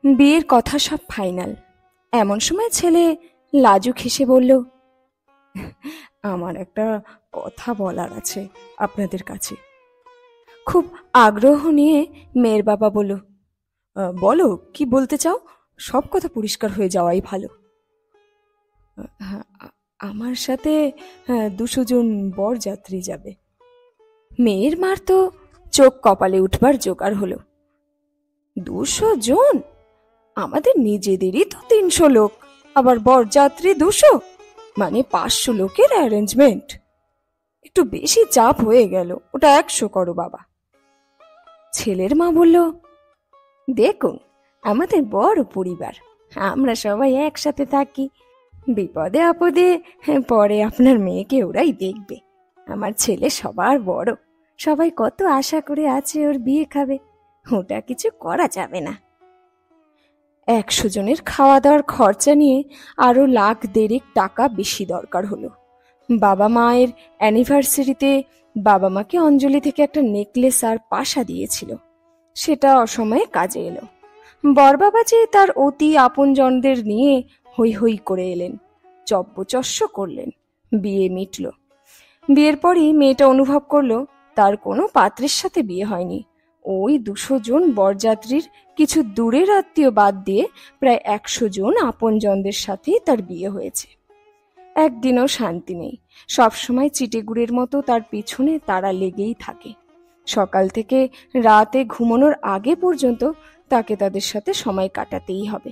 বিয়ের কথা সব ফাইনাল। এমন সময় ছেলে লাজুক হেসে বলল, আমার একটা কথা বলার আছে আপনাদের কাছে। খুব আগ্রহ নিয়ে মেয়ের বাবা বলল, বলো কি বলতে চাও, সব কথা পরিষ্কার হয়ে যাওয়াই ভালো। আমার সাথে 200 জন বরযাত্রী যাবে। মেয়ের মার তো চোখ কপালে উঠবার জোগাড় হলো। 200 জন? আমাদের নিজেদেরই তো 300 লোক, আবার বরযাত্রী 200, মানে 500 লোকের অ্যারেঞ্জমেন্ট। একটু বেশি চাপ হয়ে গেল, ওটা 100 করো বাবা। ছেলের মা বলল, দেখুন আমাদের বড় পরিবার, আমরা সবাই একসাথে থাকি। বিপদে আপদে পরে আপনার মেয়েকে ওরাই দেখবে। আমার ছেলে সবার বড়, সবাই কত আশা করে আছে ওর বিয়ে খাবে, ওটা কিছু করা যাবে না। 100 জনের খাওয়া দাওয়ার খরচা নিয়ে আরো 1,00,000 টাকা বেশি দরকার হলো। বাবা মায়ের অ্যানিভার্সারিতে বাবা মাকে অঞ্জলি থেকে একটা নেকলেস আর পাশা দিয়েছিল, সেটা অসময়ে কাজে এলো। বরবাবা যে তার অতি আপনজনদের নিয়ে হৈ হৈ করে এলেন, চব্যচস্য করলেন, বিয়ে মিটল। বিয়ের পরই মেয়েটা অনুভব করলো তার কোনো পাত্রের সাথে বিয়ে হয়নি। ওই 200 জন বরযাত্রীর কিছু দূরের আত্মীয় বাদ দিয়ে প্রায় 100 জন আপনজনদের সাথেই তার বিয়ে হয়েছে। একদিনও শান্তি নেই, সবসময় চিটেগুড়ের মতো তার পিছনে তারা লেগেই থাকে। সকাল থেকে রাতে ঘুমানোর আগে পর্যন্ত তাকে তাদের সাথে সময় কাটাতেই হবে,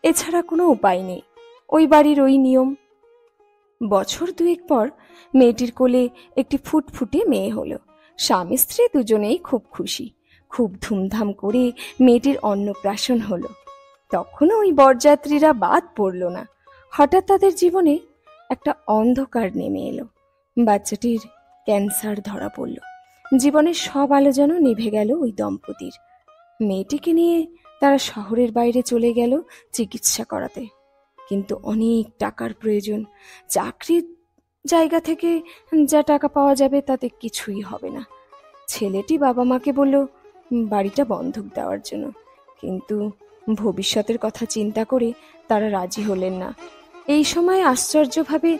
এছাড়া কোনো উপায় নেই। ওই বাড়ির ওই নিয়ম। বছর 2 পর মেয়েটির কোলে একটি ফুটফুটে মেয়ে হলো। স্বামী স্ত্রী দুজনেই খুব খুশি। খুব ধুমধাম করে মেয়েটির অন্নপ্রাশন হলো। তখনও ওই বরযাত্রীরা বাদ পড়ল না। হঠাৎ তাদের জীবনে একটা অন্ধকার নেমে এলো। বাচ্চাটির ক্যান্সার ধরা পড়ল। জীবনের সব আলো যেন নিভে গেল ওই দম্পতির। মেয়েটিকে নিয়ে তারা শহরের বাইরে চলে গেল চিকিৎসা করাতে, কিন্তু অনেক টাকার প্রয়োজন। চাকরির জায়গা থেকে যা টাকা পাওয়া যাবে তাতে কিছুই হবে না। ছেলেটি বাবা মাকে বলল বাড়িটা বন্ধক দেওয়ার জন্য, কিন্তু ভবিষ্যতের কথা চিন্তা করে তারা রাজি হলেন না। এই সময় আশ্চর্যভাবে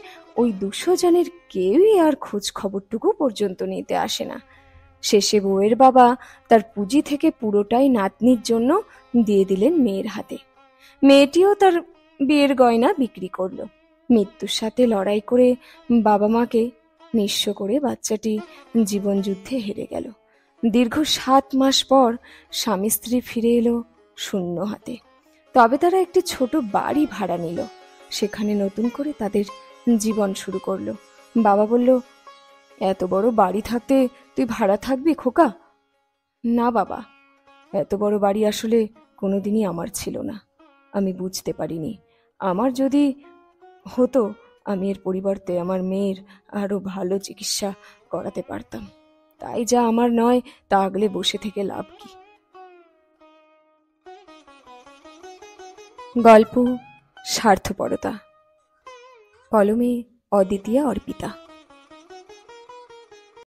ওই 200 জনের কেউই আর খোঁজ খবরটুকু পর্যন্ত নিতে আসে না। শেষে বউয়ের বাবা তার পুঁজি থেকে পুরোটাই নাতনির জন্য দিয়ে দিলেন মেয়ের হাতে। মেয়েটিও তার বিয়ের গয়না বিক্রি করলো। মৃত্যুর সাথে লড়াই করে বাবা মাকে নিঃস্ব করে বাচ্চাটি জীবন যুদ্ধে হেরে গেল। দীর্ঘ 7 মাস পর স্বামী স্ত্রী ফিরে এলো শূন্য হাতে। তবে তারা একটি ছোট বাড়ি ভাড়া নিল, সেখানে নতুন করে তাদের জীবন শুরু করলো। বাবা বলল, এত বড় বাড়ি থাকতে তুই ভাড়া থাকবি খোকা? না বাবা, এত বড় বাড়ি আসলে কোনোদিনই আমার ছিল না, আমি বুঝতে পারিনি। আমার যদি হতো আমি এর পরিবর্তে আমার মেয়ের আরো ভালো চিকিৎসা করাতে পারতাম। তাই যা আমার নয় তা আগলে বসে থেকে লাভ কি। গল্প স্বার্থপরতা। কলমে অদ্বিতীয়া অর্পিতা।